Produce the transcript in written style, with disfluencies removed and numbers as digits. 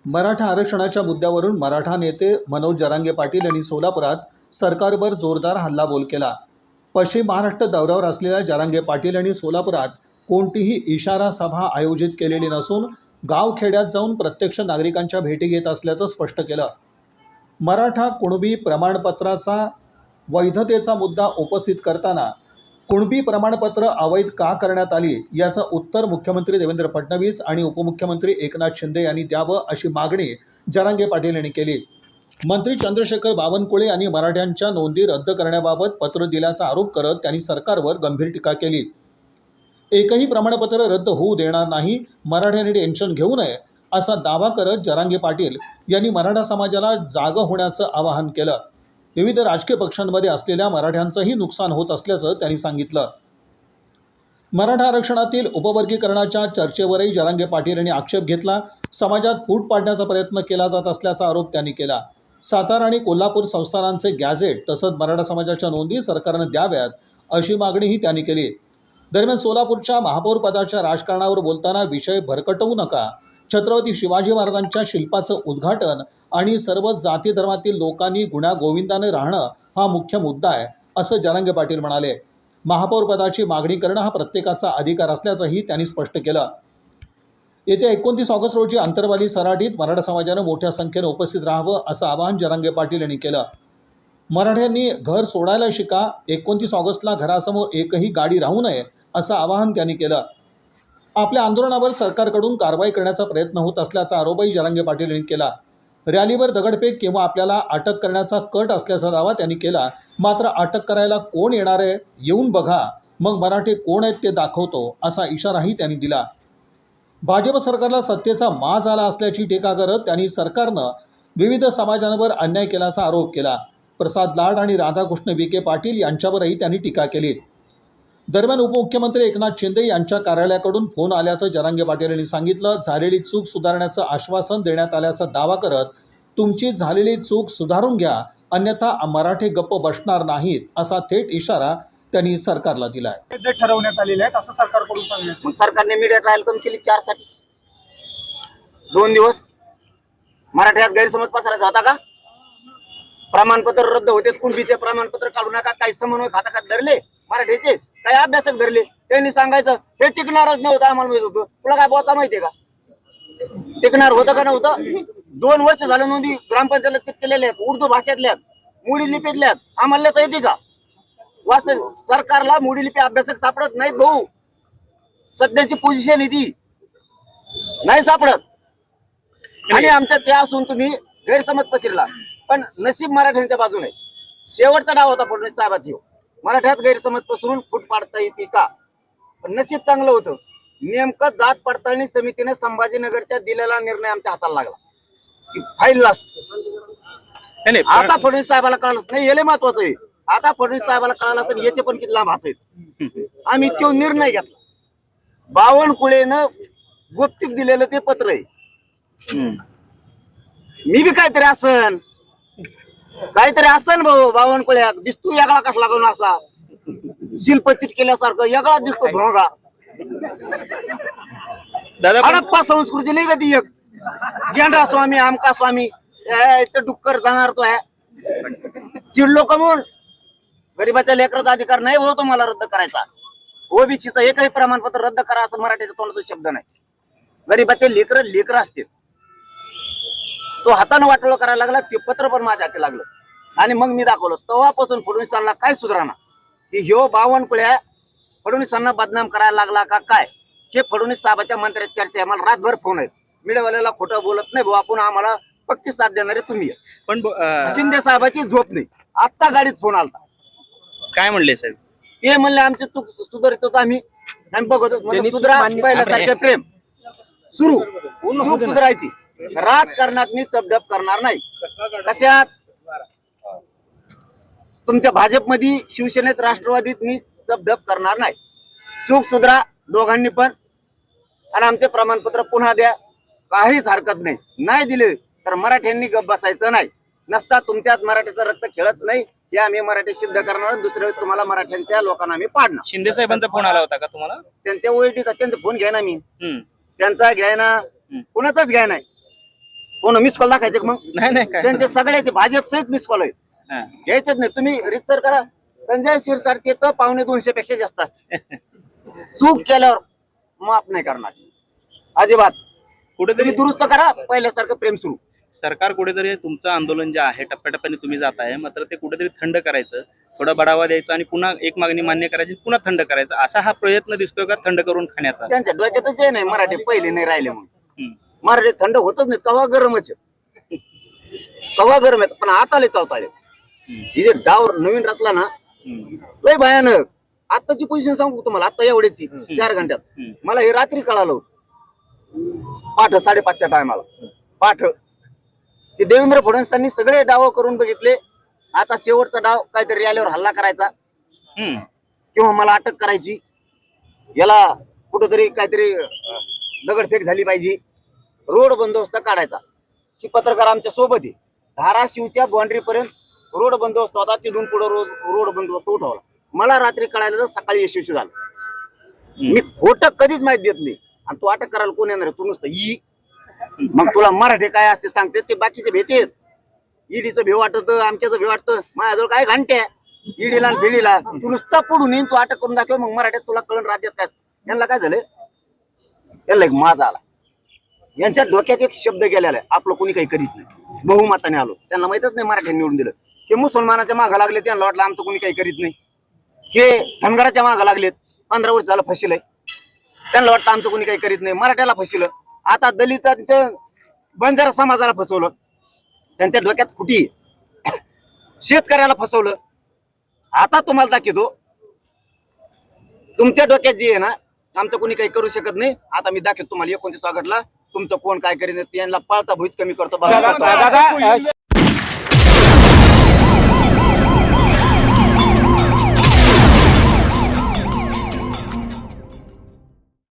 मराठा आरक्षणाच्या मुद्द्यावरून मराठा नेते मनोज जरांगे पाटील यांनी सोलापुरात सरकारवर जोरदार हल्लाबोल केला। पश्चिम महाराष्ट्र दौऱ्यावर असलेल्या जरांगे पाटील यांनी सोलापुरात कोणतीही इशारा सभा आयोजित केलेली नसून गावखेड्यात जाऊन प्रत्यक्ष नागरिकांच्या भेटी घेत असल्याचं स्पष्ट केलं। मराठा कुणबी प्रमाणपत्राचा वैधतेचा मुद्दा उपस्थित करताना कुणबी प्रमाणपत्र अवैध का करण्यात आली याचं उत्तर मुख्यमंत्री देवेंद्र फडणवीस आणि उपमुख्यमंत्री एकनाथ शिंदे यांनी द्यावं अशी मागणी जरांगे पाटील यांनी केली। मंत्री चंद्रशेखर बावनकुळे यांनी मराठ्यांच्या नोंदी रद्द करण्याबाबत पत्र दिल्याचा आरोप करत त्यांनी सरकारवर गंभीर टीका केली। एकही प्रमाणपत्र रद्द होऊ देणार नाही, मराठ्यांनी टेन्शन घेऊ नये असा दावा करत जरांगे पाटील यांनी मराठा समाजाला जागं होण्याचं आवाहन केलं। विविध राजकीय पक्षांमध्ये असलेल्या मराठ्यांचंही नुकसान होत असल्याचं त्यांनी सांगितलं। मराठा आरक्षणातील उपवर्गीकरणाच्या चर्चेवरही जरांगे पाटील यांनी आक्षेप घेतला। समाजात फूट पाडण्याचा प्रयत्न केला जात असल्याचा आरोप त्यांनी केला। सातारा आणि कोल्हापूर संस्थानांचे गॅझेट तसंच मराठा समाजाच्या नोंदी सरकारनं द्याव्यात अशी मागणीही त्यांनी केली। दरम्यान सोलापूरच्या महापौर पदाच्या राजकारणावर बोलताना विषय भरकटवू नका, छत्रपती शिवाजी महाराजांच्या शिल्पाचं उद्घाटन आणि सर्व जाती धर्मातील लोकांनी गुण्यागोविंदाने राहणं हा मुख्य मुद्दा आहे असं जरांगे पाटील म्हणाले। महापौर पदाची मागणी करणं हा प्रत्येकाचा अधिकार असल्याचंही त्यांनी स्पष्ट केलं। येत्या 29 ऑगस्ट रोजी अंतरवाली सराटीत मराठा समाजानं मोठ्या संख्येने उपस्थित राहावं असं आवाहन जरांगे पाटील यांनी केलं। मराठ्यांनी घर सोडायला शिका, 29 ऑगस्टला घरासमोर एकही गाडी राहू नये असं आवाहन त्यांनी केलं। आपल्या आंदोलनावर सरकारकडून कारवाई करण्याचा प्रयत्न होत असल्याचा आरोपही जरांगे पाटील यांनी केला। रॅलीवर दगडफेक किंवा आपल्याला अटक करण्याचा कट असल्याचा दावा त्यांनी केला। मात्र अटक करायला कोण येणार आहे, येऊन बघा, मग मराठे कोण आहेत ते दाखवतो असा इशाराही त्यांनी दिला। भाजप सरकारला सत्तेचा माज आला असल्याची टीका करत त्यांनी सरकारनं विविध समाजांवर अन्याय केल्याचा आरोप केला। प्रसाद लाड आणि राधाकृष्ण विखे पाटील यांच्यावरही त्यांनी टीका केली। दरम्यान उपमुख्यमंत्री एकनाथ शिंदे यांच्या कार्यालयाकडून फोन आल्याचं जरांगे पाटील यांनी सांगितलं। झालेली चूक सुधारण्याचं आश्वासन देण्यात आल्याचा दावा करत तुमची झालेली चूक सुधारून घ्या, अन्यथा मराठे गप्प बसणार नाहीत असा थेट इशारा त्यांनी सरकारला दिला आहे। ठरवण्यात आलेले आहेत असं सरकारकडून सांगितलं। सरकारने मीडिया ट्रायल कमी केली 4 साठी 2 दिवस। मराठ्यात गैरसमज पसरायचा होता का? प्रमाणपत्र रद्द होते, कुणबीचे प्रमाणपत्र काढू नका, काही समन्वय खाता धरले मराठीचे, काही अभ्यासक धरले, त्यांनी सांगायचं हे टिकणारच नव्हतं, आम्हाला माहित होतं। तुला काय बोलता माहितीये का? टिकणार होतं का नव्हतं? 2 वर्ष झालं नोंदी ग्रामपंचायत चिटकेलेल्या आहेत, उर्दू भाषेतल्या, मोडी लिपीतल्या, आम्हाला तर येते का? वास्तव सरकारला मोडी लिपी अभ्यासक सापडत नाहीत भाऊ, सध्याची पोझिशन आहे ती नाही सापडत। आणि आमच्या त्या असून तुम्ही गैरसमज पसरला, पण नशीब मराठ्यांच्या बाजूने। शेवटचा डाव होता फडणवीस साहेबाची, मराठ्यात गैरसमज पसरून फूट पाडता येते का? पण नशीब चांगलं होतं, नेमकं जात पडताळणी समितीने संभाजीनगरच्या दिलेला निर्णय आमच्या हाताला लागला की फाईल लास्ट। आता फडणवीस साहेबाला कळलं नाही, हे महत्वाचं आहे। आता फडणवीस साहेबाला कळालं असेल याचे पण किती लांब हात आहेत। आम्ही तो निर्णय घेतला, बावनकुळेनं गुपचूप दिलेलं ते पत्र आहे। मी बी काहीतरी असन भाऊ, बावनकुळ्या दिसतो यागळा कसला करून असा शिल्प चिटकेल्यासारखं यागळा दिसतो भोंगा। हडप्पा संस्कृती नाही का ती? एक गेंडा स्वामी आमका स्वामी डुक्कर जाणार तो आहे। चिडलो कमून, गरीबाच्या लेकराचा अधिकार नाही हो तुम्हाला रद्द करायचा। ओबीसीचं एकही प्रमाणपत्र रद्द करा असं मराठीचा तोंडाचा शब्द नाही। गरीबाचे लेकर असतील, तो हातानं वाटोळं करायला लागला, ते पत्र पण माझ्या हाती लागलं आणि मग मी दाखवलं। तेव्हापासून फडणवीसांना काय सुधारणा की ह्यो बावनकुळ्या फडणवीसांना बदनाम करायला लागला का काय, हे फडणवीस साहेबाच्या मंत्र्याची चर्चा आहे। मला रातभर फोन आहेत, मीडियावाल्याला खोटं बोलत नाही भाऊ, आपण आम्हाला पक्की साथ देणारे तुम्ही। पण शिंदे साहेबाची झोप नाही। आता गाडीत फोन आलता, काय म्हणले साहेब? ते म्हणले आमची चूक सुधारित होतो, आम्ही बघत होतो। सुधरा पहिल्यासारखे प्रेम सुरू, चूक सुधारायची, राजकारणात मी चपडप करणार नाही। कशात? तुमच्या भाजपमध्ये, शिवसेनेत, राष्ट्रवादीत मी चपडप करणार नाही। चूक सुधारा दोघांनी पण, आणि आमचे प्रमाणपत्र पुन्हा द्या, काहीच हरकत नाही। नाही दिले तर मराठ्यांनी गप बसायचं नाही। नसता तुमच्यात मराठीचं रक्त खेळत नाही, हे आम्ही मराठी सिद्ध करणार। दुसऱ्या वेळेस तुम्हाला मराठ्यांच्या लोकांना आम्ही पाडणार। शिंदे साहेबांचा फोन आला होता का तुम्हाला? त्यांच्या ओळखीचा त्यांचा फोन घ्या ना, मी त्यांचा घ्याय ना, कुणाचाच घ्याय नाही। कोण मिस कॉल दाखायचे का मग? नाही नाही काय त्यांचे सगळ्याचे भाजप सहित मिस कॉल आहेत. हा. घ्यायचेच नाही. तुम्ही रिसर्च करा. संजय शिरसाटचे तर 250 पेक्षा जास्त असते. चूक केल्यावर माफ नाही करणार अजिबात. कुठेतरी तुम्ही दुरुस्त करा, पहिल्यासारखं प्रेम सुरू. सरकार कुठेतरी तुमचं आंदोलन जे आहे टप्प्याटप्प्याने तुम्ही जात आहे, मात्र ते कुठेतरी थंड करायचं, थोडा बढावा द्यायचा आणि पुन्हा एक मागणी मान्य करायची, पुन्हा थंड करायचं, असा हा प्रयत्न दिसतोय का थंड करून खाण्याचा? त्यांच्या डोक्यातच जे नाही मराठी पहिले नाही राहिले म्हणून. हम्म. मराठी थंड होतच नाही. कवा गरमच आहे. कवा गरम आहे पण आता लय चावताळे. ही जे डाव नवीन रचला ना लय भयानक. आताची पोझिशन सांगू तुम्हाला, आता एवढ्याची 4 घंट्यात मला हे रात्री कळालं होतं. पाठ 5:30च्या टायमाला पाठ की देवेंद्र फडणवीसांनी सगळे डाव करून बघितले. आता शेवटचा डाव काहीतरी रॅलीवर हल्ला करायचा किंवा मला अटक करायची, याला कुठंतरी काहीतरी दगडफेक झाली पाहिजे, रोड बंदोबस्त काढायचा. ही पत्रकार आमच्या सोबत आहे. धाराशिवच्या बाउंड्री पर्यंत रोड बंदोबस्त होता, तिथून पुढे रोड बंदोबस्त उठवला. मला रात्री कळायला तर सकाळी यशस्वी झालं. मी खोटं कधीच माहिती देत नाही. आणि तू अटक करायला कोण येणार आहे? तू नुसतं ई. मग तुला मराठी काय असते सांगते ते बाकीचे भेटेत. ईडीचं भेव वाटत, आमच्याचं भेव वाटतं. माझ्याजवळ काय घंटे ईडीला आणि भेडीला. तू नुसता पडून येईन, तू अटक करून दाखव, मग मराठीत तुला कळण राज्यात काय. यांना काय झालं, यांना एक माज आला. यांच्या डोक्यात एक शब्द गेलेला आहे, आपलं कोणी काही करीत नाही. बहुमताने आलो. त्यांना माहितच नाही मराठी निवडून दिलं. हे मुसलमानाच्या मागं लागले, त्यांना वाटलं आमचं कोणी काही करीत नाही. हे धनगराच्या मागं लागलेत, 15 वर्ष झालं फसिलंय. त्यांना वाटतं आमचं कोणी काही करीत नाही. मराठ्याला फसिलं. आता दलितांचं बंजारा समाजाला फसवलं. त्यांच्या डोक्यात खुटी. शेतकऱ्याला फसवलं. आता तुम्हाला दाखवतो तुमच्या डोक्यात जी आहे ना, आमचं कोणी काही करू शकत नाही. आता मी दाखवतो तुम्हाला 29 ऑगस्टला तुमचं कोण काय करीत, यांना पळता भुईच कमी करतो.